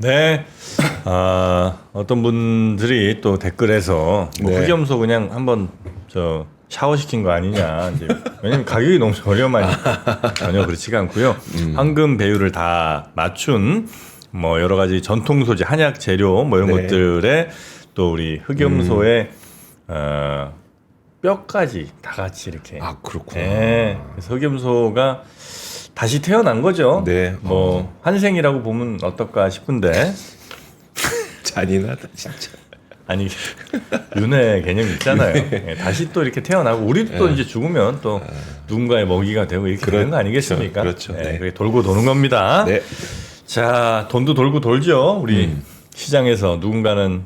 네. 어떤 분들이 또 댓글에서 뭐 네. 흑염소 그냥 한번 샤워 시킨 거 아니냐. 이제 왜냐면 가격이 너무 저렴하니까 전혀 그렇지가 않고요. 황금 배율을 다 맞춘 뭐 여러 가지 전통 소재, 한약 재료 뭐 이런 네. 것들에 또 우리 흑염소의 뼈까지 다 같이 이렇게. 아, 그렇구나. 네. 그래서 흑염소가 다시 태어난 거죠. 네. 뭐 환생이라고 보면 어떨까 싶은데 잔인하다 진짜. 아니 윤회 개념이 있잖아요. 네, 다시 또 이렇게 태어나고 우리도 또 이제 죽으면 또 누군가의 먹이가 되고 이렇게 되는 거 아니겠습니까? 그렇죠. 네. 그게 돌고 도는 겁니다. 네. 자, 돈도 돌고 돌죠. 우리 시장에서 누군가는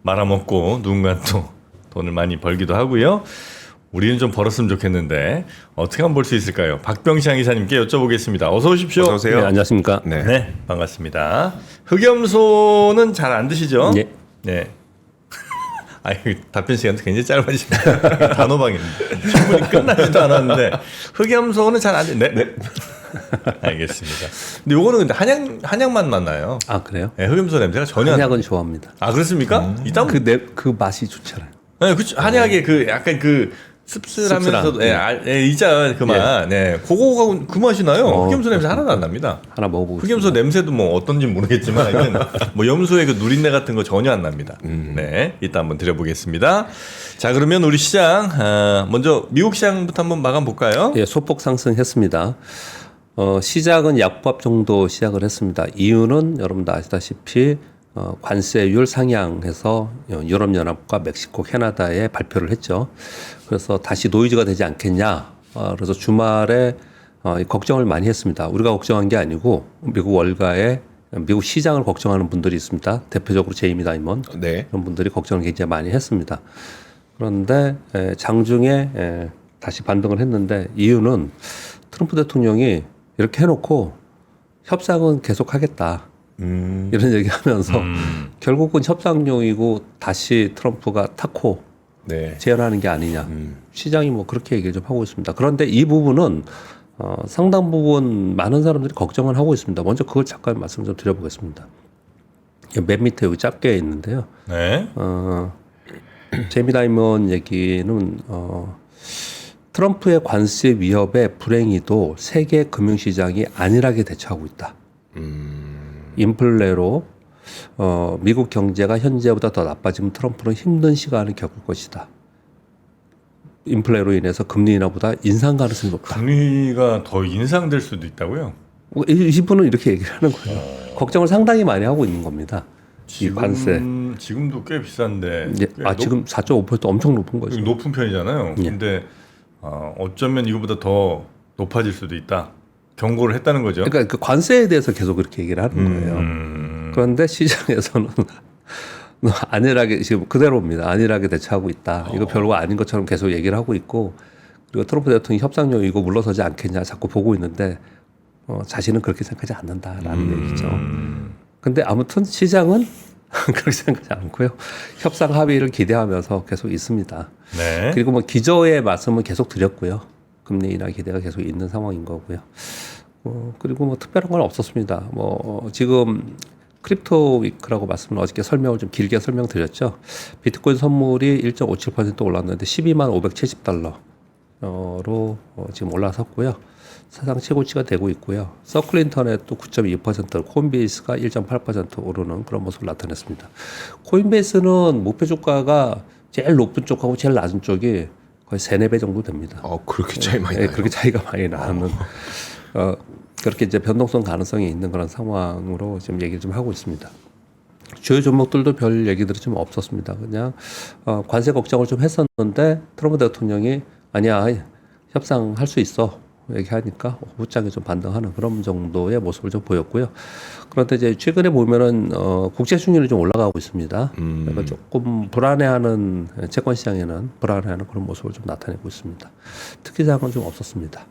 말아먹고 누군가는 또 돈을 많이 벌기도 하고요. 우리는 좀 벌었으면 좋겠는데 어떻게 하면 벌 수 있을까요? 박병시장 이사님께 여쭤보겠습니다. 어서 오십시오. 어서 오세요. 네, 안녕하십니까? 네. 네, 반갑습니다. 흑염소는 잘 안 드시죠? 예. 네. 아니, 답변 시간도 굉장히 짧아집니다. 단호박인데 충분히 끝나지도 않았는데 흑염소는 잘 안 드. 네. 알겠습니다. 근데 요거는 근데 한약만 맞나요? 아 그래요? 네, 흑염소 냄새가 전혀 안. 한약은 좋아합니다. 아 그렇습니까? 일단 그 맛이 좋잖아요. 네, 그쵸. 한약의 그 약간 그 씁쓸하면서도 이자 그 맛. 네. 그거가 그 맛이 나요. 흑염소 냄새 하나도 안 납니다. 하나 먹어보고 흑염소 냄새도 뭐 어떤지 모르겠지만 하여튼 뭐 염소의 그 누린내 같은 거 전혀 안 납니다. 네, 이따 한번 드려보겠습니다. 자, 그러면 우리 시장 먼저 미국 시장부터 한번 마감 볼까요? 예, 소폭 상승했습니다. 시작은 약밥 정도 시작을 했습니다. 이유는 여러분도 아시다시피 관세율 상향해서 유럽연합과 멕시코, 캐나다에 발표를 했죠. 그래서 다시 노이즈가 되지 않겠냐. 그래서 주말에 걱정을 많이 했습니다. 우리가 걱정한 게 아니고 미국 월가에 미국 시장을 걱정하는 분들이 있습니다. 대표적으로 제이미 다이먼 네. 이런 분들이 걱정을 굉장히 많이 했습니다. 그런데 장중에 다시 반등을 했는데 이유는 트럼프 대통령이 이렇게 해놓고 협상은 계속하겠다. 이런 얘기하면서 결국은 협상용이고 다시 트럼프가 타코 네. 제안하는 게 아니냐. 시장이 뭐 그렇게 얘기를 좀 하고 있습니다. 그런데 이 부분은 상당 부분 많은 사람들이 걱정을 하고 있습니다. 먼저 그걸 잠깐 말씀 좀 드려보겠습니다. 맨 밑에 여기 짧게 있는데요. 네. 제이미 다이먼 얘기는 트럼프의 관세 위협에 불행히도 세계 금융시장이 안일하게 대처하고 있다. 인플레로 미국 경제가 현재보다 더 나빠지면 트럼프는 힘든 시간을 겪을 것이다. 인플레로 인해서 금리 인하보다 인상 가능성이 높다. 금리가 더 인상될 수도 있다고요? 이분은 이렇게 얘기를 하는 거예요. 걱정을 상당히 많이 하고 있는 겁니다. 이 관세. 지금도 꽤 비싼데. 예, 꽤 지금 4.5% 엄청 높은 거죠. 높은 편이잖아요. 예. 근데 어쩌면 이거보다 더 높아질 수도 있다. 경고를 했다는 거죠. 그러니까 그 관세에 대해서 계속 그렇게 얘기를 하는 거예요. 그런데 시장에서는 안일하게 지금 그대로입니다. 안일하게 대처하고 있다. 이거 별거 아닌 것처럼 계속 얘기를 하고 있고 그리고 트럼프 대통령이 협상용 이거 물러서지 않겠냐 자꾸 보고 있는데 자신은 그렇게 생각하지 않는다라는 얘기죠. 근데 아무튼 시장은 그렇게 생각하지 않고요. 협상 합의를 기대하면서 계속 있습니다. 네. 그리고 뭐 기저의 말씀은 계속 드렸고요. 금리 인하 기대가 계속 있는 상황인 거고요. 그리고 뭐 특별한 건 없었습니다. 지금 크립토 위크라고 말씀을 어저께 설명을 좀 길게 설명드렸죠. 비트코인 선물이 1.57% 올랐는데 12만 570달러로 지금 올라섰고요. 사상 최고치가 되고 있고요. 서클 인터넷도 9.2%, 코인베이스가 1.8% 오르는 그런 모습을 나타냈습니다. 코인베이스는 목표 주가가 제일 높은 쪽하고 제일 낮은 쪽이 거의 3-4배 정도 됩니다. 그렇게 차이 많이 네, 나요. 그렇게 차이가 많이 나는 그렇게 이제 변동성 가능성이 있는 그런 상황으로 지금 얘기를 좀 하고 있습니다. 주요 종목들도 별 얘기들이 좀 없었습니다. 그냥 관세 걱정을 좀 했었는데 트럼프 대통령이 아니야 협상할 수 있어 얘기하니까 후짝에 좀 반등하는 그런 정도의 모습을 좀 보였고요. 그런데 이제 최근에 보면은 국제 수익률이 좀 올라가고 있습니다. 그러니까 조금 불안해하는 채권 시장에는 불안해하는 그런 모습을 좀 나타내고 있습니다. 특이사항은 좀 없었습니다.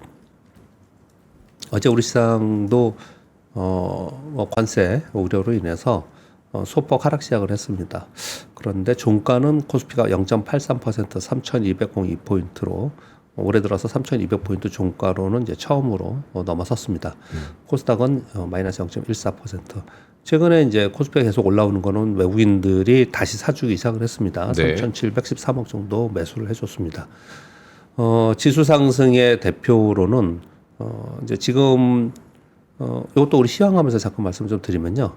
어제 우리 시장도 관세 우려로 인해서 소폭 하락 시작을 했습니다. 그런데 종가는 코스피가 0.83% 3,202포인트로 올해 들어서 3,200포인트 종가로는 이제 처음으로 넘어섰습니다. 코스닥은 마이너스 0.14%, 최근에 이제 코스피가 계속 올라오는 거는 외국인들이 다시 사주기 시작을 했습니다. 네. 3,713억 정도 매수를 해줬습니다. 지수 상승의 대표로는 이제 지금 이것도 우리 시황하면서 잠깐 말씀 좀 드리면요.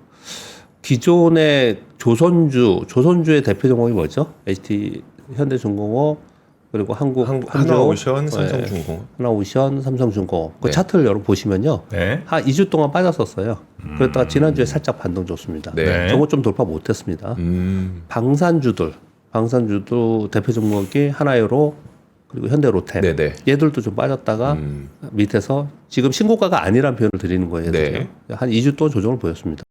기존의 조선주의 대표 종목이 뭐죠? HT, 현대중공업 그리고 한화오션, 삼성중공업. 하나오션, 삼성중공업. 그 네. 차트를 여러분 보시면요. 네. 한 2주 동안 빠졌었어요. 그랬다가 지난주에 살짝 반등 줬습니다. 네. 저거 좀 돌파 못했습니다. 방산주도 대표 종목이 하나유로 그리고 현대로템. 네네. 얘들도 좀 빠졌다가 밑에서 지금 신고가가 아니란 표현을 드리는 거예요. 네. 한 2주 동안 조정을 보였습니다.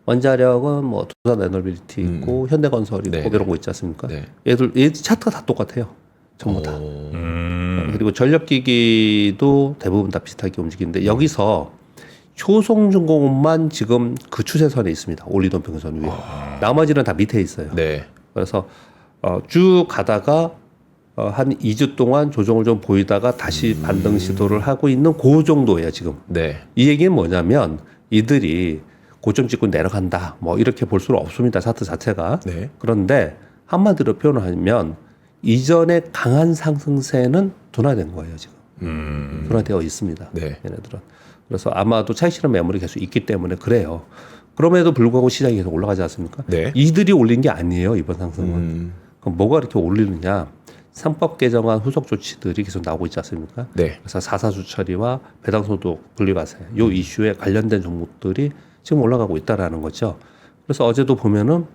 원자력은 뭐 두산 에너빌리티 있고 현대건설 있고 네. 이런 거 있지 않습니까? 네. 얘 차트가 다 똑같아요. 전부 다. 오. 그리고 전력기기도 대부분 다 비슷하게 움직이는데 여기서 효성중공업만 지금 그 추세선에 있습니다. 올리던 평선 위에. 나머지는 다 밑에 있어요. 네. 그래서 쭉 가다가 한 2주 동안 조정을 좀 보이다가 다시 반등 시도를 하고 있는 그 정도예요, 지금. 네. 이 얘기는 뭐냐면 이들이 고점 찍고 내려간다. 뭐 이렇게 볼 수는 없습니다. 차트 자체가. 네. 그런데 한마디로 표현을 하면 이전의 강한 상승세는 둔화된 거예요, 지금. 둔화되어 있습니다. 네. 얘네들은. 그래서 아마도 차익 실현 매물이 계속 있기 때문에 그래요. 그럼에도 불구하고 시장이 계속 올라가지 않습니까? 네. 이들이 올린 게 아니에요, 이번 상승은. 그럼 뭐가 이렇게 올리느냐? 상법 개정안 후속 조치들이 계속 나오고 있지 않습니까? 네. 그래서 4사주 처리와 배당소득 분리과세 요 이슈에 관련된 종목들이 지금 올라가고 있다라는 거죠. 그래서 어제도 보면은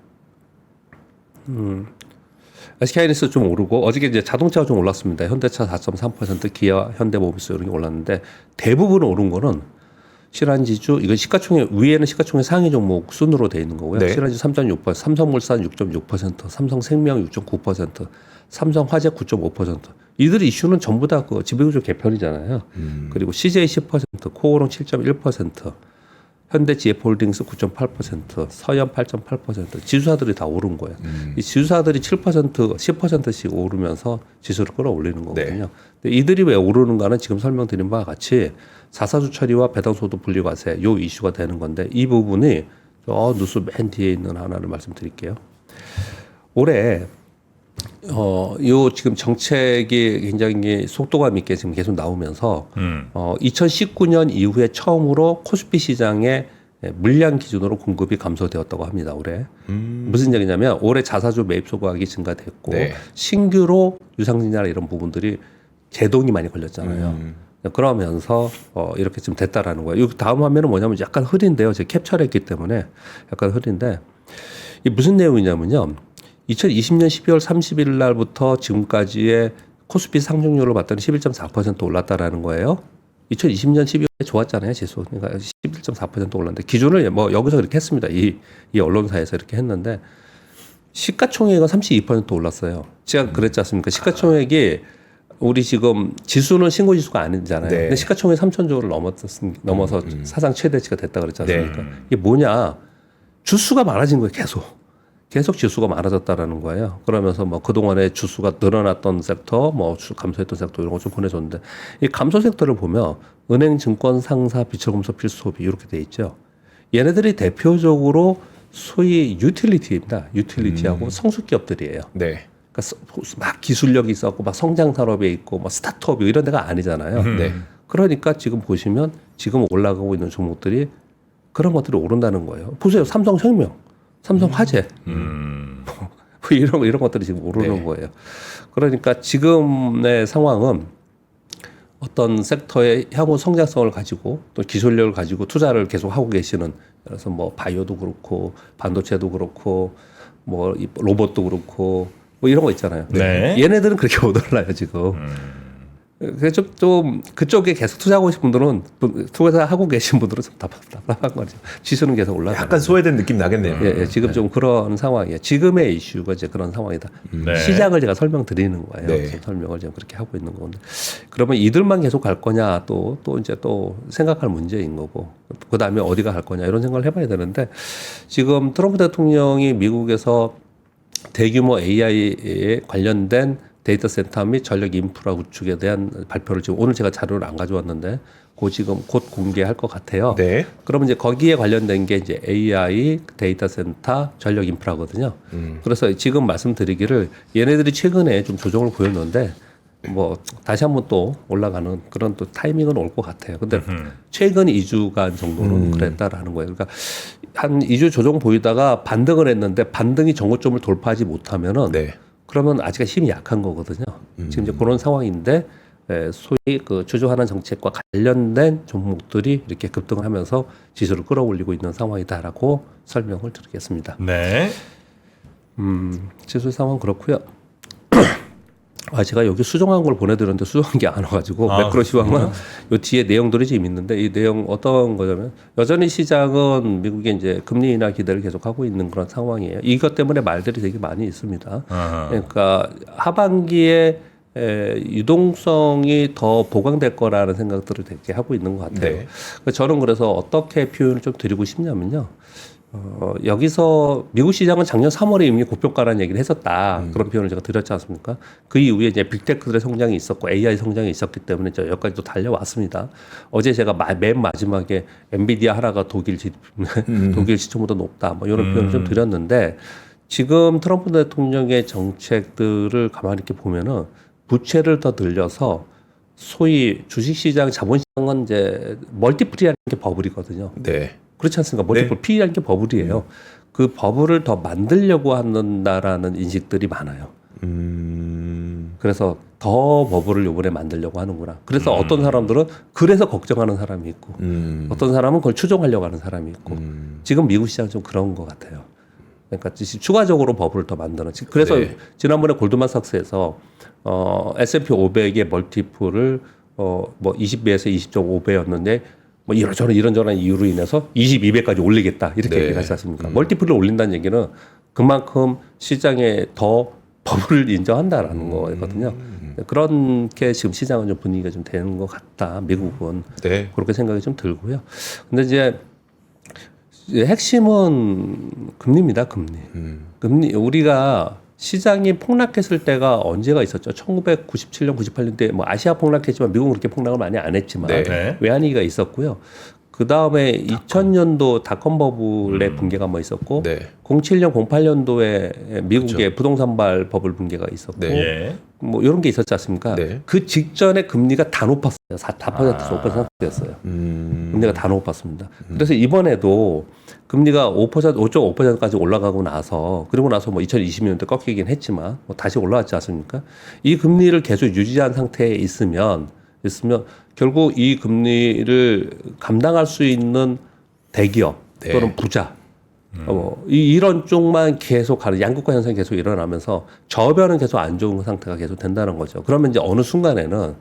SK하이닉스 좀 오르고 어저께 이제 자동차가 좀 올랐습니다. 현대차 4.3%, 기아, 현대모비스 이런 게 올랐는데 대부분 오른 거는 실환지주 이건 시가총액 위에는 시가총액 상위 종목 순으로 돼 있는 거고요. 네. 실환지주 3.6%, 삼성물산 6.6%, 삼성생명 6.9%, 삼성화재 9.5%. 이들 이슈는 전부 다 그 지배구조 개편이잖아요. 그리고 CJ 10%, 코오롱 7.1%, 현대GF홀딩스 9.8%, 서현 8.8% 지수사들이 다 오른 거예요. 이 지수사들이 7%, 10%씩 오르면서 지수를 끌어올리는 거거든요. 근데 이들이 왜 오르는가는 지금 설명드린 바와 같이 4사주 처리와 배당소득 분리과세 요 이슈가 되는 건데 이 부분이 저 뉴스 맨 뒤에 있는 하나를 말씀드릴게요. 올해 요 지금 정책이 굉장히 속도감 있게 지금 계속 나오면서 2019년 이후에 처음으로 코스피 시장에 물량 기준으로 공급이 감소되었다고 합니다. 올해 무슨 얘기냐면 올해 자사주 매입 소각이 증가됐고 네. 신규로 유상증자나 이런 부분들이 제동이 많이 걸렸잖아요. 그러면서 이렇게 좀 됐다라는 거예요. 이 다음 화면은 뭐냐면 약간 흐린데요. 제가 캡처를 했기 때문에 약간 흐린데 이 무슨 내용이냐면요. 2020년 12월 30일 날부터 지금까지의 코스피 상승률을 봤더니 11.4% 올랐다라는 거예요. 2020년 12월에 좋았잖아요, 지수. 그러니까 11.4% 올랐는데 기준을 뭐 여기서 이렇게 했습니다. 이 언론사에서 이렇게 했는데 시가총액은 32% 올랐어요. 제가 그랬지 않습니까? 시가총액이 우리 지금 지수는 신고 지수가 아니잖아요. 네. 근데 시가총액 3,000조를 넘어서 사상 최대치가 됐다 그랬지 않습니까? 이게 뭐냐? 주수가 많아진 거예요, 계속 주수가 많아졌다라는 거예요. 그러면서 뭐 그동안에 주수가 늘어났던 섹터, 뭐 감소했던 섹터 이런 거 좀 보내줬는데 이 감소 섹터를 보면 은행, 증권, 상사, 비철금속, 필수소비 이렇게 돼 있죠. 얘네들이 대표적으로 소위 유틸리티입니다. 유틸리티하고 성숙기업들이에요. 네. 그러니까 막 기술력이 있었고 막 성장 산업에 있고 뭐 스타트업 이런 데가 아니잖아요. 네. 그러니까 지금 보시면 지금 올라가고 있는 종목들이 그런 것들이 오른다는 거예요. 보세요, 삼성생명, 삼성화재. 뭐 이런 것들이 지금 오르는 네. 거예요. 그러니까 지금의 상황은 어떤 섹터의 향후 성장성을 가지고 또 기술력을 가지고 투자를 계속 하고 계시는, 그래서 뭐 바이오도 그렇고 반도체도 그렇고 뭐 로봇도 그렇고 뭐 이런 거 있잖아요. 네. 얘네들은 그렇게 못 올라요 지금. 그래서 좀 그쪽에 계속 투자하고 계신 분들은, 투자하고 계신 분들은 좀 답답한 거죠. 지수는 계속 올라가요. 약간 소외된 느낌 나겠네요. 예, 지금 좀 그런 상황이에요. 지금의 이슈가 이제 그런 상황이다. 네. 시장을 제가 설명드리는 거예요. 네. 그래서 설명을 지금 그렇게 하고 있는 건데, 그러면 이들만 계속 갈 거냐, 또 이제 또 생각할 문제인 거고, 그 다음에 어디가 갈 거냐 이런 생각을 해봐야 되는데, 지금 트럼프 대통령이 미국에서 대규모 AI에 관련된 데이터 센터 및 전력 인프라 구축에 대한 발표를 지금 오늘 제가 자료를 안 가져왔는데 그 지금 곧 공개할 것 같아요. 네. 그러면 이제 거기에 관련된 게 이제 AI, 데이터 센터, 전력 인프라거든요. 그래서 지금 말씀드리기를 얘네들이 최근에 좀 조정을 보였는데 뭐 다시 한번 또 올라가는 그런 또 타이밍은 올 것 같아요. 근데 최근 2주간 정도는 그랬다라는 거예요. 그러니까 한 2주 조정 보이다가 반등을 했는데 반등이 정고점을 돌파하지 못하면은 네. 그러면 아직 힘이 약한 거거든요. 지금 이제 그런 상황인데 소위 그 주주환원 정책과 관련된 종목들이 이렇게 급등하면서 지수를 끌어올리고 있는 상황이다라고 설명을 드리겠습니다. 네. 지수 상황 그렇고요. 제가 여기 수정한 걸 보내드렸는데 수정한 게 안 와가지고 매크로 시황은 요 뒤에 내용들이 좀 있는데 이 내용 어떤 거냐면 여전히 시장은 미국의 이제 금리 인하 기대를 계속하고 있는 그런 상황이에요. 이것 때문에 말들이 되게 많이 있습니다. 그러니까 하반기에 유동성이 더 보강될 거라는 생각들을 되게 하고 있는 것 같아요. 네. 저는 그래서 어떻게 표현을 좀 드리고 싶냐면요. 여기서 미국 시장은 작년 3월에 이미 고평가라는 얘기를 했었다. 그런 표현을 제가 드렸지 않습니까? 그 이후에 이제 빅테크들의 성장이 있었고 AI 성장이 있었기 때문에 여기까지 또 달려왔습니다. 어제 제가 맨 마지막에 엔비디아 하나가 독일 시총보다 높다. 뭐 이런 표현을 좀 드렸는데 지금 트럼프 대통령의 정책들을 가만히 이렇게 보면은 부채를 더 늘려서 소위 주식시장, 자본시장은 이제 멀티플이라는 게 버블이거든요. 네. 그렇지 않습니까? 멀티플 P라는 게 버블이에요. 그 버블을 더 만들려고 한다라는 인식들이 많아요. 그래서 더 버블을 이번에 만들려고 하는구나. 그래서 어떤 사람들은 그래서 걱정하는 사람이 있고 어떤 사람은 그걸 추종하려고 하는 사람이 있고 지금 미국 시장은 좀 그런 것 같아요. 그러니까 추가적으로 버블을 더 만드는. 그래서 네. 지난번에 골드만삭스에서 S&P 500의 멀티플을 뭐 20배에서 20.5배였는데 뭐 이런저런 이유로 인해서 22배까지 올리겠다 이렇게 네. 얘기를 하지 않습니까? 멀티플을 올린다는 얘기는 그만큼 시장에 더 버블을 인정한다라는 거거든요. 그렇게 지금 시장은 좀 분위기가 좀 되는 것 같다. 미국은 네. 그렇게 생각이 좀 들고요. 근데 이제 핵심은 금리입니다. 금리 우리가 시장이 폭락했을 때가 언제가 있었죠? 1997년, 98년대 뭐 아시아 폭락했지만 미국은 그렇게 폭락을 많이 안 했지만 네. 외환위기가 있었고요. 그 다음에 2000년도 닷컴 버블의 붕괴가 뭐 있었고, 네. 07년, 08년도에 미국의 부동산발 버블 붕괴가 있었고, 네. 예. 뭐 이런 게 있었지 않습니까? 네. 그 직전에 금리가 다 높았어요. 4%에서 5%였어요. 금리가 다 높았습니다. 그래서 이번에도 금리가 5.5%까지 올라가고 나서 그리고 나서 뭐 2020년대 꺾이긴 했지만 뭐 다시 올라왔지 않습니까? 이 금리를 계속 유지한 상태에 있으면 결국 이 금리를 감당할 수 있는 대기업 네. 또는 부자 이런 쪽만 계속 가는 양극화 현상이 계속 일어나면서 저변은 계속 안 좋은 상태가 계속 된다는 거죠. 그러면 이제 어느 순간에는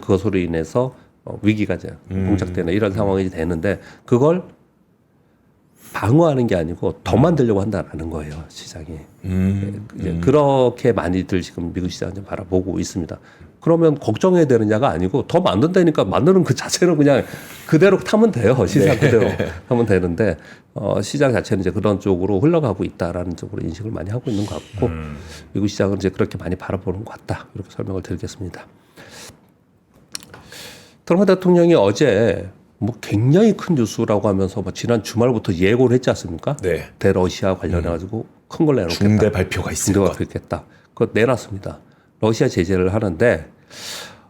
그것으로 인해서 위기가 이제 봉착되는 이런 상황이 되는데 그걸 방어하는 게 아니고 더 만들려고 한다는 거예요, 시장이. 이제 그렇게 많이들 지금 미국 시장을 좀 바라보고 있습니다. 그러면 걱정해야 되는 야가 아니고 더 만든다니까 만드는 그 자체는 그냥 그대로 타면 돼요. 시장 그대로 하면 되는데 시장 자체는 이제 그런 쪽으로 흘러가고 있다라는 쪽으로 인식을 많이 하고 있는 것 같고 미국 시장은 이제 그렇게 많이 바라보는 것 같다. 이렇게 설명을 드리겠습니다. 트럼프 대통령이 어제 뭐 굉장히 큰 뉴스라고 하면서 뭐 지난 주말부터 예고를 했지 않습니까? 네. 대러시아 관련해가지고 큰 걸 내놓겠다. 중대 발표가 있을 중대 것. 발표겠다. 그거 내놨습니다. 러시아 제재를 하는데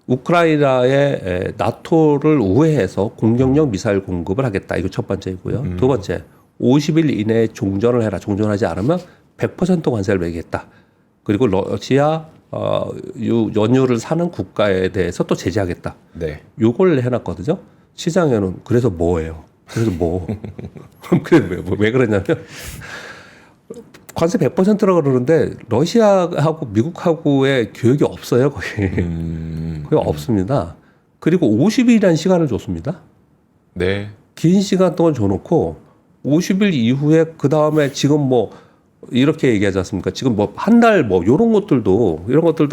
우크라이나에 나토를 우회해서 공격용 미사일 공급을 하겠다. 이거 첫 번째이고요. 두 번째, 50일 이내에 종전을 해라. 종전하지 않으면 100% 관세를 매기겠다. 그리고 러시아 연유를 사는 국가에 대해서 또 제재하겠다. 네. 요걸 해놨거든요. 시장에는 그래서 뭐예요? 그래서 뭐? 그래 왜 그러냐면 관세 100%라고 그러는데 러시아하고 미국하고의 교역이 없어요 거의. 거의 없습니다. 그리고 50일이라는 시간을 줬습니다. 네. 긴 시간 동안 줘놓고 50일 이후에 그 다음에 지금 뭐 이렇게 얘기하지 않습니까? 지금 뭐 한 달 뭐 이런 것들도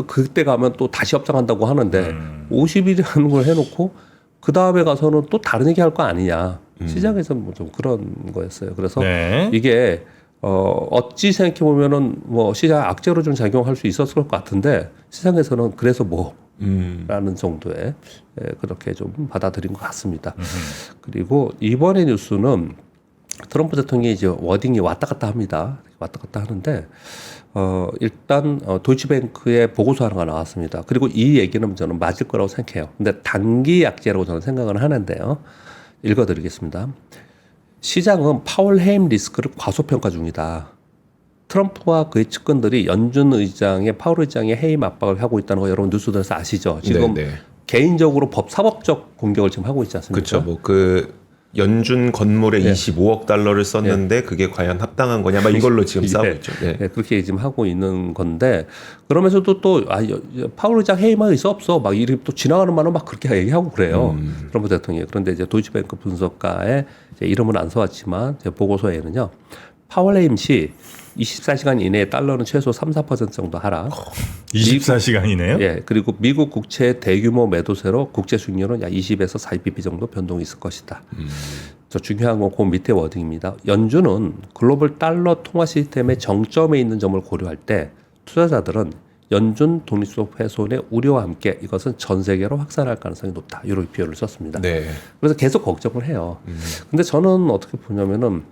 그때 가면 또 다시 협상한다고 하는데 50일이라는 걸 해놓고 그 다음에 가서는 또 다른 얘기 할 거 아니냐. 시장에서 뭐 좀 그런 거였어요. 그래서 네. 이게 어찌 생각해 보면은 뭐 시장 악재로 좀 작용할 수 있었을 것 같은데 시장에서는 그래서 라는 정도의 그렇게 좀 받아들인 것 같습니다. 그리고 이번의 뉴스는 트럼프 대통령이 이제 워딩이 왔다 갔다 합니다. 왔다 갔다 하는데 일단 도이치뱅크의 보고서 하나가 나왔습니다. 그리고 이 얘기는 저는 맞을 거라고 생각해요. 근데 단기 약재라고 저는 생각을 하는데요. 읽어드리겠습니다. 시장은 파월 해임 리스크를 과소평가 중이다. 트럼프와 그의 측근들이 연준 의장의 파월 의장의 해임 압박을 하고 있다는 거 여러분 뉴스들에서 아시죠? 지금 네. 개인적으로 사법적 공격을 지금 하고 있지 않습니까? 그렇죠. 뭐 그 연준 건물에 25억 달러를 썼는데 그게 과연 합당한 거냐? 막 이걸로 지금 싸우고 있죠. 네. 그렇게 지금 하고 있는 건데 그러면서도 또 파월 의장 해임할 의사 없어 막 이렇게 또 지나가는 말로 막 그렇게 얘기하고 그래요. 트럼프 대통령이. 그런데 이제 도이치뱅크 분석가의 이제 이름은 안 써왔지만 제 보고서에는요. 파월 해임 시 24시간 이내에 달러는 최소 3-4% 정도 하락. 24시간이네요? 예. 그리고 미국 국채 대규모 매도세로 국채 수익률은 약 20에서 40bp 정도 변동이 있을 것이다. 저 중요한 건 그 밑에 워딩입니다. 연준은 글로벌 달러 통화 시스템의 정점에 있는 점을 고려할 때 투자자들은 연준 독립성 훼손의 우려와 함께 이것은 전 세계로 확산할 가능성이 높다. 이런 표현을 썼습니다. 네. 그래서 계속 걱정을 해요. 근데 저는 어떻게 보냐면은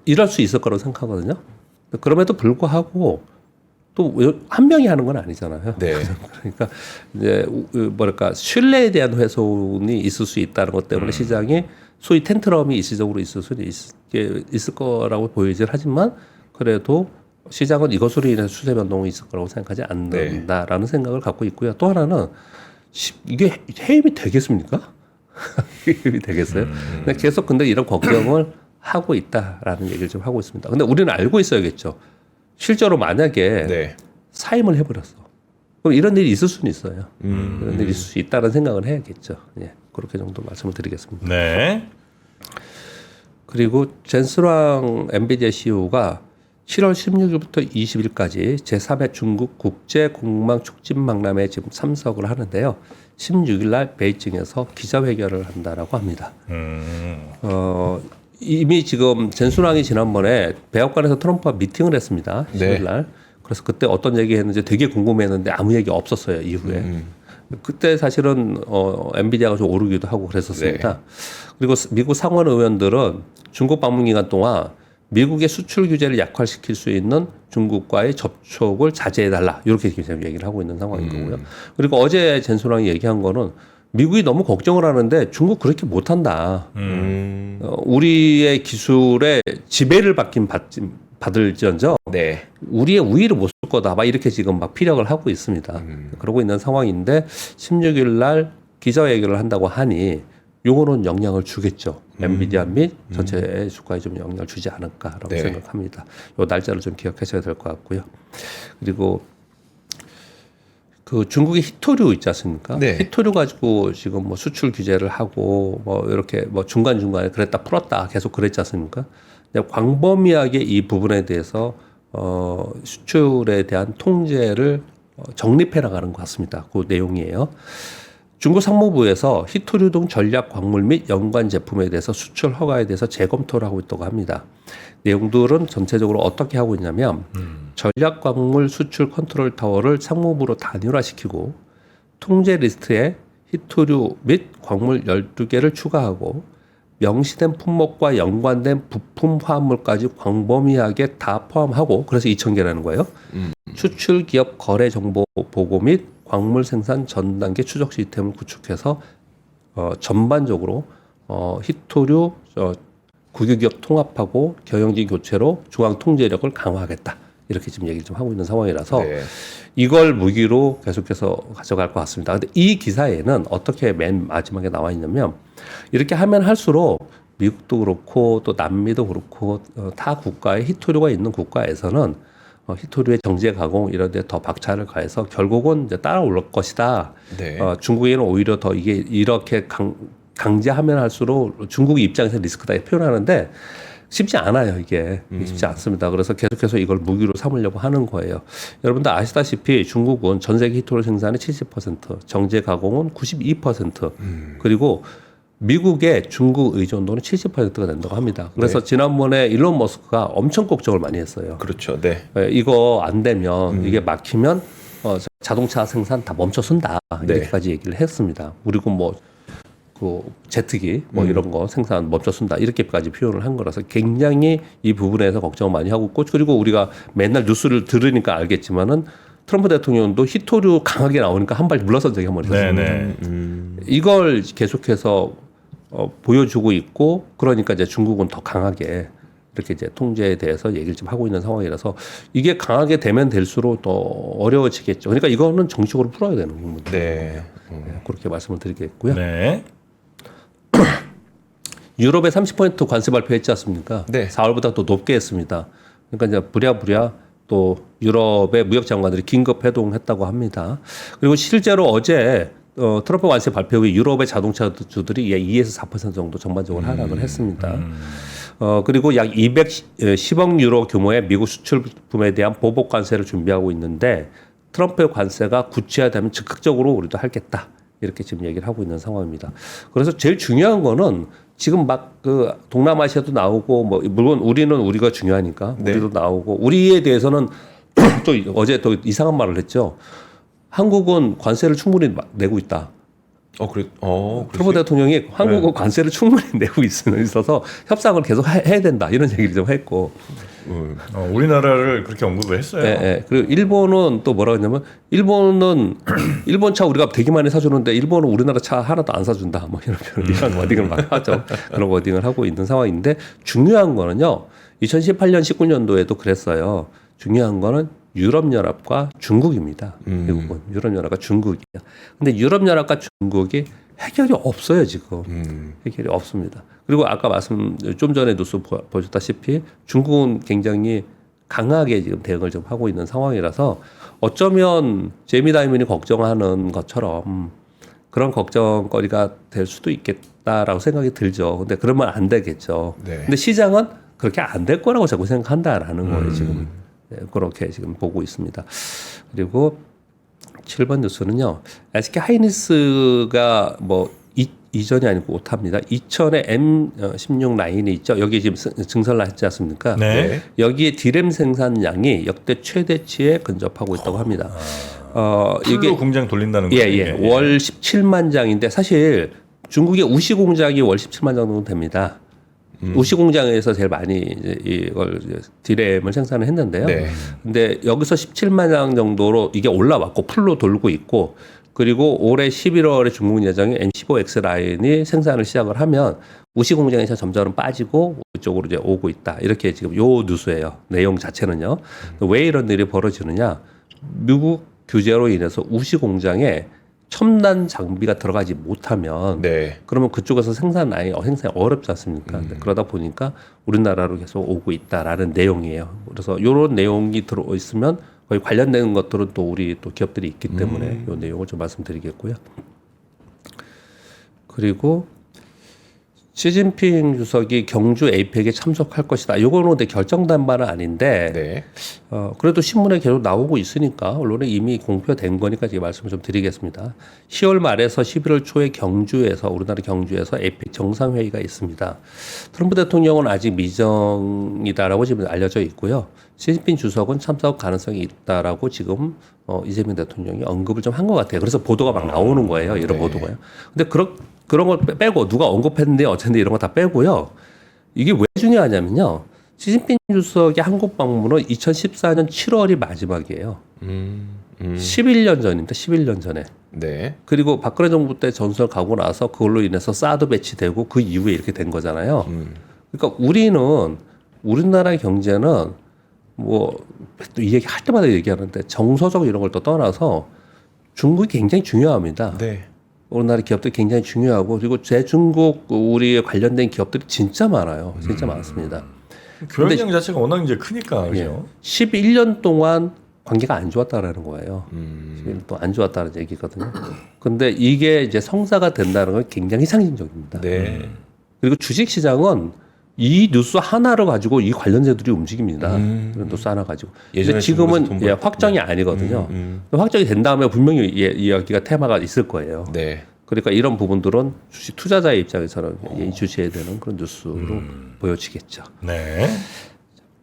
이럴 수 있을 거라고 생각하거든요. 그럼에도 불구하고 또 한 명이 하는 건 아니잖아요. 네. 그러니까 이제 뭐랄까 신뢰에 대한 훼손이 있을 수 있다는 것 때문에 시장에 소위 텐트럼이 일시적으로 있을 수 있을 거라고 보이질 하지만 그래도 시장은 이것으로 인해서 추세 변동이 있을 거라고 생각하지 않는다라는 생각을 갖고 있고요. 또 하나는 이게 해임이 되겠습니까? 해임이 되겠어요? 근데 계속 근데 이런 걱정을 하고 있다라는 얘기를 좀 하고 있습니다. 근데 우리는 알고 있어야겠죠. 실제로 만약에 사임을 해버렸어. 그럼 이런 일이 있을 수는 있어요. 이런 일이 있을 수 있다는 생각을 해야겠죠. 예, 그렇게 정도 말씀을 드리겠습니다. 네. 그리고 젠스랑 엔비디아 CEO가 7월 16일부터 20일까지 제3회 중국 국제공망 촉진박람회에 지금 참석을 하는데요. 16일 날 베이징에서 기자회견을 한다라고 합니다. 이미 지금 젠순왕이 지난번에 백악관에서 트럼프와 미팅을 했습니다. 10일 날. 그래서 그때 어떤 얘기 했는지 되게 궁금했는데 아무 얘기 없었어요. 이후에. 그때 사실은 엔비디아가 좀 오르기도 하고 그랬었습니다. 네. 그리고 미국 상원 의원들은 중국 방문 기간 동안 미국의 수출 규제를 약화시킬 수 있는 중국과의 접촉을 자제해달라. 이렇게 지금 얘기를 하고 있는 상황인 거고요. 그리고 어제 젠순왕이 얘기한 거는 미국이 너무 걱정을 하는데 중국 그렇게 못한다. 우리의 기술에 지배를 받을지언정 네. 우리의 우위를 못 쓸 거다. 막 이렇게 지금 막 피력을 하고 있습니다. 그러고 있는 상황인데 16일 날 기자회견을 한다고 하니 요거는 영향을 주겠죠. 엔비디아 및 전체 주가에 좀 영향을 주지 않을까라고 네. 생각합니다. 요 날짜를 좀 기억하셔야 될 것 같고요. 그리고 그 중국의 히토류 있지 않습니까? 네. 히토류 가지고 지금 뭐 수출 규제를 하고 뭐 이렇게 뭐 중간중간에 그랬다 풀었다 계속 그랬지 않습니까? 근데 광범위하게 이 부분에 대해서 수출에 대한 통제를 정립해 나가는 것 같습니다. 그 내용이에요. 중국 상무부에서 히토류 등 전략 광물 및 연관 제품에 대해서 수출 허가에 대해서 재검토를 하고 있다고 합니다. 내용들은 전체적으로 어떻게 하고 있냐면 전략 광물 수출 컨트롤 타워를 상무부로 단일화시키고 통제 리스트에 히토류 및 광물 12개를 추가하고 명시된 품목과 연관된 부품 화합물까지 광범위하게 다 포함하고 그래서 2,000개라는 거예요. 수출 기업 거래 정보 보고 및 광물 생산 전 단계 추적 시스템을 구축해서 전반적으로 히토류 국유기업 통합하고 경영진 교체로 중앙 통제력을 강화하겠다. 이렇게 지금 얘기를 좀 하고 있는 상황이라서 네. 이걸 무기로 계속해서 가져갈 것 같습니다. 근데 이 기사에는 어떻게 맨 마지막에 나와 있냐면 이렇게 하면 할수록 미국도 그렇고 또 남미도 그렇고 타 국가의 히토류가 있는 국가에서는 히토류의 정제 가공 이런 데 더 박차를 가해서 결국은 이제 따라올 것이다. 네. 중국에는 오히려 더 이게 이렇게 강제하면 할수록 중국 입장에서 리스크다 표현하는데 쉽지 않아요. 이게 쉽지 않습니다. 그래서 계속해서 이걸 무기로 삼으려고 하는 거예요. 여러분들 아시다시피 중국은 전 세계 히토류 생산의 70%, 정제 가공은 92%, 그리고 미국의 중국 의존도는 70%가 된다고 합니다. 그래서 지난번에 일론 머스크가 엄청 걱정을 많이 했어요. 그렇죠. 네. 이거 안 되면 이게 막히면 자동차 생산 다 멈춰선다 네. 이렇게까지 얘기를 했습니다. 그리고 그 제트기 이런 거 생산 멈춰선다 이렇게까지 표현을 한 거라서 굉장히 이 부분에서 걱정을 많이 하고 있고 그리고 우리가 맨날 뉴스를 들으니까 알겠지만은 트럼프 대통령도 히토류 강하게 나오니까 한 발 물러선 적이 한 번 있었습니다. 네네. 이걸 계속해서 보여주고 있고 그러니까 이제 중국은 더 강하게 이렇게 이제 통제에 대해서 얘기를 좀 하고 있는 상황이라서 이게 강하게 되면 될수록 더 어려워지겠죠. 그러니까 이거는 정식으로 풀어야 되는 부분입니다. 네. 그렇게 말씀을 드리겠고요. 네. 유럽에 30% 관세 발표했지 않습니까? 네. 4월보다 더 높게 했습니다. 그러니까 이제 부랴부랴 또 유럽의 무역 장관들이 긴급 회동했다고 합니다. 그리고 실제로 어제 트럼프 관세 발표 후에 유럽의 자동차주들이 2에서 4% 정도 전반적으로 하락을 했습니다. 그리고 약 210억 유로 규모의 미국 수출품에 대한 보복 관세를 준비하고 있는데 트럼프의 관세가 구체화되면 적극적으로 우리도 하겠다. 이렇게 지금 얘기를 하고 있는 상황입니다. 그래서 제일 중요한 거는 지금 막 그 동남아시아도 나오고 물론 우리는 우리가 중요하니까 우리도 나오고 우리에 대해서는 또 어제 또 이상한 말을 했죠. 한국은 관세를 충분히 내고 있다. 트럼프 대통령이 한국은 관세를 충분히 내고 있어서 협상을 계속 해야 된다 이런 얘기를 좀 했고 우리나라를 그렇게 언급을 했어요. 네. 그리고 일본은 또 뭐라고 했냐면 일본 차 우리가 되게 많이 사주는데 일본은 우리나라 차 하나도 안 사준다 이런 워딩을 막 하죠. 그런 워딩을 하고 있는 상황인데 중요한 거는요. 2018년 19년도에도 그랬어요. 중요한 거는 유럽연합과 중국입니다. 미국은 유럽연합과 중국이에요. 근데 유럽연합과 중국이 해결이 없어요 지금. 해결이 없습니다. 그리고 아까 좀 전에 뉴스 보셨다시피 중국은 굉장히 강하게 지금 대응을 좀 하고 있는 상황이라서 어쩌면 제이미 다이먼이 걱정하는 것처럼 그런 걱정거리가 될 수도 있겠다라고 생각이 들죠. 근데 그러면 안 되겠죠. 네. 근데 시장은 그렇게 안 될 거라고 자꾸 생각한다라는 거예요 지금. 네, 그렇게 지금 보고 있습니다. 그리고 7번 뉴스는요. SK 하이닉스가 이전이 아니고 오타입니다. 2000에 M16 라인이 있죠. 여기 지금 증설을 했지 않습니까? 네. 여기에 디램 생산량이 역대 최대치에 근접하고 있다고 합니다. 이게 공장 돌린다는 거예요. 예. 월 17만 장인데 사실 중국의 우시 공장이 월 17만 장 정도 됩니다. 우시 공장에서 제일 많이 이걸 디램을 생산을 했는데요. 네. 근데 여기서 17만 장 정도로 이게 올라왔고 풀로 돌고 있고 그리고 올해 11월에 중국 예정에 M15X 라인이 생산을 시작을 하면 우시 공장에서 점점 빠지고 이쪽으로 이제 오고 있다. 이렇게 지금 요 뉴스예요. 내용 자체는요. 왜 이런 일이 벌어지느냐? 미국 규제로 인해서 우시 공장에 첨단 장비가 들어가지 못하면 그러면 그쪽에서 생산이 어렵지 않습니까? 그러다 보니까 우리나라로 계속 오고 있다라는 내용이에요. 그래서 이런 내용이 들어 있으면 거의 관련된 것들은 또 우리 또 기업들이 있기 때문에 이 내용을 좀 말씀드리겠고요. 그리고 시진핑 주석이 경주 에이펙에 참석할 것이다. 이거는 근데 결정된 바는 아닌데 그래도 신문에 계속 나오고 있으니까 언론에 이미 공표된 거니까 제가 말씀을 좀 드리겠습니다. 10월 말에서 11월 초에 우리나라 경주에서 에이펙 정상회의가 있습니다. 트럼프 대통령은 아직 미정이다라고 지금 알려져 있고요. 시진핑 주석은 참석 가능성이 있다라고 지금 이재명 대통령이 언급을 좀 한 것 같아요. 그래서 보도가 막 나오는 거예요. 이런 보도가요. 근데 그런 걸 빼고 누가 언급했는데 어쨌든 이런 거 다 빼고요. 이게 왜 중요하냐면요. 시진핑 주석의 한국 방문은 2014년 7월이 마지막이에요. 11년 전입니다. 11년 전에. 네. 그리고 박근혜 정부 때 전설 가고 나서 그걸로 인해서 사드 배치되고 그 이후에 이렇게 된 거잖아요. 그러니까 우리나라의 경제는 이 얘기 할 때마다 얘기하는데 정서적 이런 걸 또 떠나서 중국이 굉장히 중요합니다. 네. 우리나라 기업들 굉장히 중요하고 그리고 제중국 우리에 관련된 기업들이 진짜 많아요. 진짜 많습니다. 교역량 자체가 워낙 이제 크니까 그죠. 11년 동안 관계가 안 좋았다라는 거예요. 또 안 좋았다는 얘기거든요. 근데 이게 이제 성사가 된다는 건 굉장히 상징적입니다. 네. 그리고 주식 시장은 이 뉴스 하나를 가지고 이 관련주들이 움직입니다. 이런 뉴스 하나 가지고. 근데 지금은 확정이 아니거든요. 확정이 된 다음에 분명히 이 이야기가 테마가 있을 거예요. 네. 그러니까 이런 부분들은 주식 투자자의 입장에서는 예의주시해야 되는 그런 뉴스로 보여지겠죠. 네.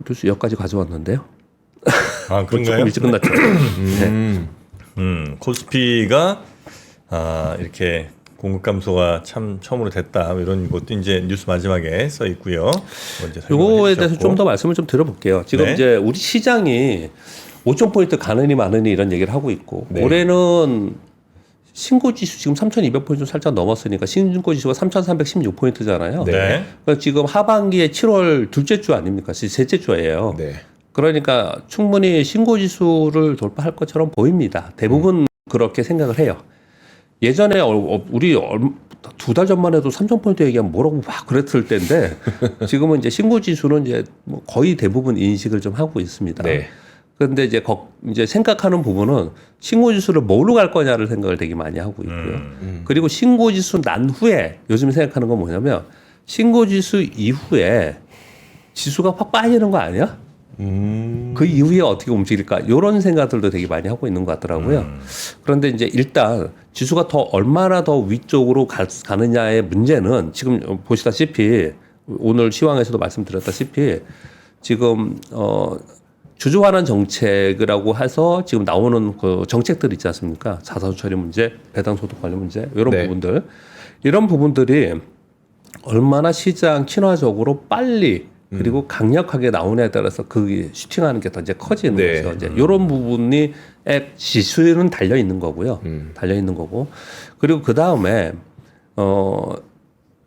뉴스 여기까지 가져왔는데요. 아, 그런가요? 조금 일찍 끝났죠. 네. 코스피가 이렇게 공급 감소가 참 처음으로 됐다 이런 것도 이제 뉴스 마지막에 써 있고요. 이거에 대해서 좀 더 말씀을 좀 드려볼게요. 지금 네. 이제 우리 시장이 5,000포인트 가느니 마느니 이런 얘기를 하고 있고 네. 올해는 신고지수 지금 3,200포인트 좀 살짝 넘었으니까 신고지수가 3,316포인트잖아요. 네. 그러니까 지금 하반기에 7월 둘째 주 아닙니까? 셋째 주예요. 네. 그러니까 충분히 신고지수를 돌파할 것처럼 보입니다. 대부분 그렇게 생각을 해요. 예전에 우리 2달 전만 해도 3,000포인트 얘기하면 뭐라고 막 그랬을 때인데 지금은 이제 신고지수는 이제 뭐 거의 대부분 인식을 좀 하고 있습니다. 네. 그런데 이제 생각하는 부분은 신고지수를 뭐로 갈 거냐를 생각을 되게 많이 하고 있고요. 그리고 신고지수 난 후에 요즘 생각하는 건 뭐냐면 신고지수 이후에 지수가 확 빠지는 거 아니야? 그 이후에 어떻게 움직일까? 이런 생각들도 되게 많이 하고 있는 것 같더라고요. 그런데 이제 일단 지수가 더 얼마나 더 위쪽으로 가느냐의 문제는 지금 보시다시피 오늘 시황에서도 말씀드렸다시피 지금 주주환원 정책이라고 해서 지금 나오는 그 정책들 있지 않습니까? 자사주 처리 문제, 배당 소득 관련 문제 이런 네. 부분들 이런 부분들이 얼마나 시장 친화적으로 빨리 그리고 강력하게 나오냐에 따라서 그 슈팅하는 게 더 이제 커지는 네. 거죠. 이제 이런 부분이 지수에는 달려 있는 거고요. 달려 있는 거고 그리고 그 다음에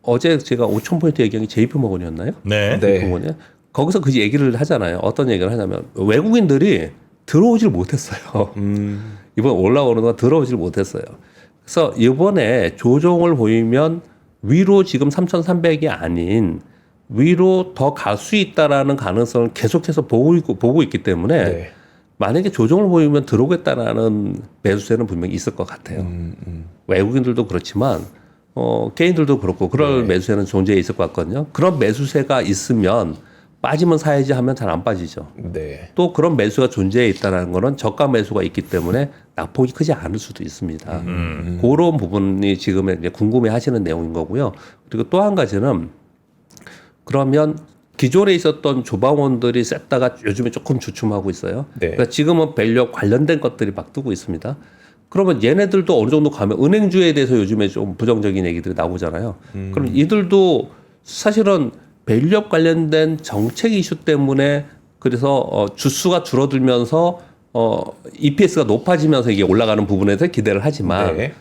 어제 제가 5,000포인트 얘기한 게 JP모건이었나요? 네. 네. JP모건이 거기서 그 얘기를 하잖아요. 어떤 얘기를 하냐면 외국인들이 들어오질 못했어요. 이번 올라오는 건 들어오질 못했어요. 그래서 이번에 조정을 보이면 위로 지금 3,300이 아닌 위로 더 갈 수 있다라는 가능성을 계속해서 보고 있기 때문에 네. 만약에 조정을 보이면 들어오겠다라는 매수세는 분명히 있을 것 같아요. 외국인들도 그렇지만 개인들도 그렇고 그럴 매수세는 존재해 있을 것 같거든요. 그런 매수세가 있으면 빠지면 사야지 하면 잘 안 빠지죠. 네. 또 그런 매수가 존재해 있다는 거는 저가 매수가 있기 때문에 낙폭이 크지 않을 수도 있습니다. 그런 부분이 지금 이제 궁금해 하시는 내용인 거고요. 그리고 또 한 가지는 그러면 기존에 있었던 조방원들이 셌다가 요즘에 조금 주춤하고 있어요. 네. 그러니까 지금은 밸류 관련된 것들이 막 뜨고 있습니다. 그러면 얘네들도 어느 정도 가면 은행주에 대해서 요즘에 좀 부정적인 얘기들이 나오잖아요. 그럼 이들도 사실은 밸류업 관련된 정책 이슈 때문에 그래서 주수가 줄어들면서 EPS가 높아지면서 이게 올라가는 부분에 대해 기대를 하지만 네.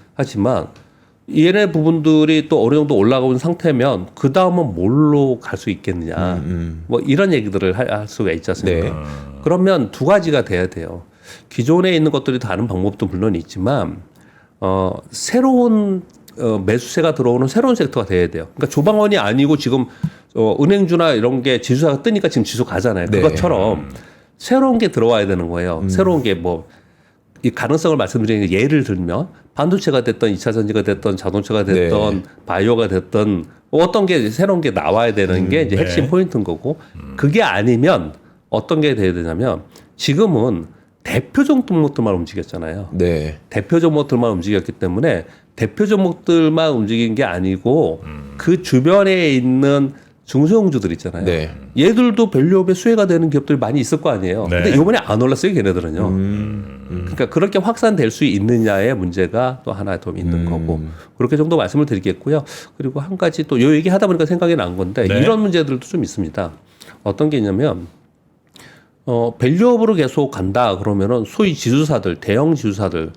얘네 부분들이 또 어느 정도 올라온 상태면 그 다음은 뭘로 갈 수 있겠느냐 뭐 이런 얘기들을 할 수가 있지 않습니까? 네. 그러면 두 가지가 돼야 돼요. 기존에 있는 것들이 다른 방법도 물론 있지만 새로운 매수세가 들어오는 새로운 섹터가 돼야 돼요. 그러니까 조방원이 아니고 지금 은행주나 이런 게 지수가 뜨니까 지금 지수 가잖아요. 네. 그것처럼 새로운 게 들어와야 되는 거예요. 새로운 게 뭐 이 가능성을 말씀드리는 게 예를 들면 반도체가 됐던 2차 전지가 됐던 자동차가 됐던 바이오가 됐던 어떤 게 새로운 게 나와야 되는 게 이제 핵심 포인트인 거고 그게 아니면 어떤 게 돼야 되냐면 지금은 대표 종목들만 움직였잖아요. 네. 대표 종목들만 움직였기 때문에 대표 종목들만 움직인 게 아니고 그 주변에 있는 중소형주들 있잖아요. 네. 얘들도 밸류업에 수혜가 되는 기업들이 많이 있을 거 아니에요. 네. 근데 이번에 안 올랐어요, 걔네들은요. 그러니까 그렇게 확산될 수 있느냐의 문제가 또 하나 더 있는 거고 그렇게 정도 말씀을 드리겠고요. 그리고 한 가지 또 요 얘기 하다 보니까 생각이 난 건데 네. 이런 문제들도 좀 있습니다. 어떤 게 있냐면 밸류업으로 계속 간다 그러면은 소위 지주사들, 대형 지주사들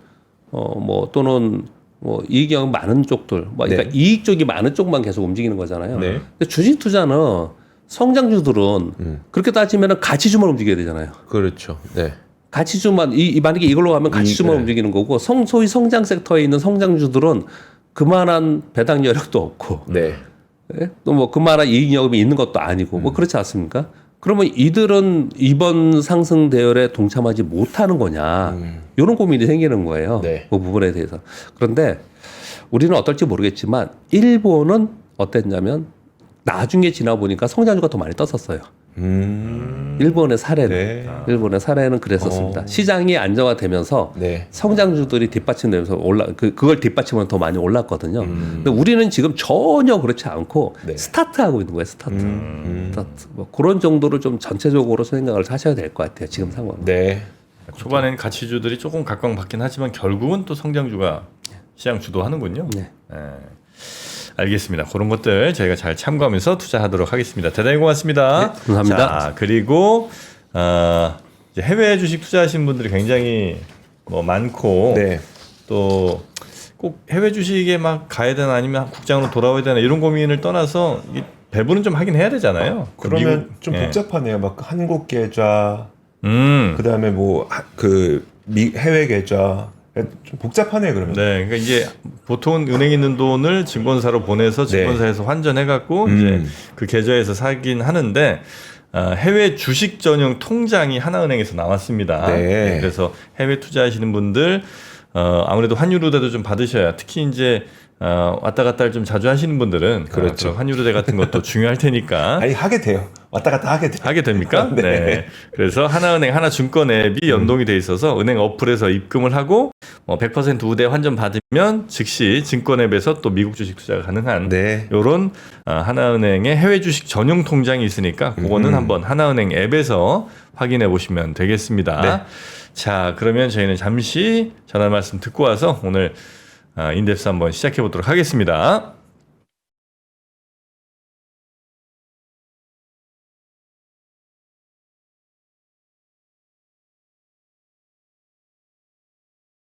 뭐 또는 뭐 이익이 많은 쪽들, 뭐 그러니까 이익 쪽이 많은 쪽만 계속 움직이는 거잖아요. 네. 근데 주식 투자는 성장주들은 그렇게 따지면은 가치주만 움직여야 되잖아요. 그렇죠. 네. 가치주만 만약에 이걸로 가면 가치주만 움직이는 거고 소위 성장 섹터에 있는 성장주들은 그만한 배당 여력도 없고 네. 또 뭐 그만한 이익 여금이 있는 것도 아니고 뭐 그렇지 않습니까? 그러면 이들은 이번 상승 대열에 동참하지 못하는 거냐 이런 고민이 생기는 거예요. 네. 그 부분에 대해서. 그런데 우리는 어떨지 모르겠지만 일본은 어땠냐면 나중에 지나 보니까 성장주가 더 많이 떴었어요. 일본의 사례는 네. 일본의 사례는 그랬었습니다. 시장이 안정화되면서 네. 성장주들이 뒷받침되면서 그걸 뒷받침으로 더 많이 올랐거든요. 근데 우리는 지금 전혀 그렇지 않고 네. 스타트하고 있는 거예요. 스타트. 뭐 그런 정도로 좀 전체적으로 생각을 하셔야 될 것 같아요. 지금 상황. 네. 초반에는 가치주들이 조금 각광받긴 하지만 결국은 또 성장주가 시장 주도하는군요. 네. 알겠습니다. 그런 것들 저희가 잘 참고하면서 투자하도록 하겠습니다. 대단히 고맙습니다. 네, 감사합니다. 자, 그리고 이제 해외 주식 투자하시는 분들이 굉장히 뭐 많고 네. 또 꼭 해외 주식에 막 가야 되나 아니면 국장으로 돌아와야 되나 이런 고민을 떠나서 이 배분은 좀 하긴 해야 되잖아요. 그러면 미국- 좀 예. 복잡하네요. 막 한국 계좌, 그다음에 뭐 해외 계좌 좀 복잡하네요. 그러면. 네, 그러니까 이제 보통 은행에 있는 돈을 증권사로 보내서 증권사에서 환전해갖고 이제 그 계좌에서 사긴 하는데 해외 주식 전용 통장이 하나은행에서 나왔습니다. 네. 그래서 해외 투자하시는 분들 아무래도 환율 우대도 좀 받으셔야 특히 이제 왔다 갔다를 좀 자주 하시는 분들은 그렇죠. 환율 우대 같은 것도 중요할 테니까 아니 하게 돼요. 왔다 갔다 하게 돼요. 하게 됩니까? 네. 네. 그래서 하나은행 하나증권 앱이 연동이 돼 있어서 은행 어플에서 입금을 하고 100% 우대 환전 받으면 즉시 증권 앱에서 또 미국 주식 투자가 가능한 네. 요런 하나은행의 해외 주식 전용 통장이 있으니까 그거는 한번 하나은행 앱에서 확인해 보시면 되겠습니다. 네. 자, 그러면 저희는 잠시 전화 말씀 듣고 와서 오늘 인덱스 한번 시작해 보도록 하겠습니다.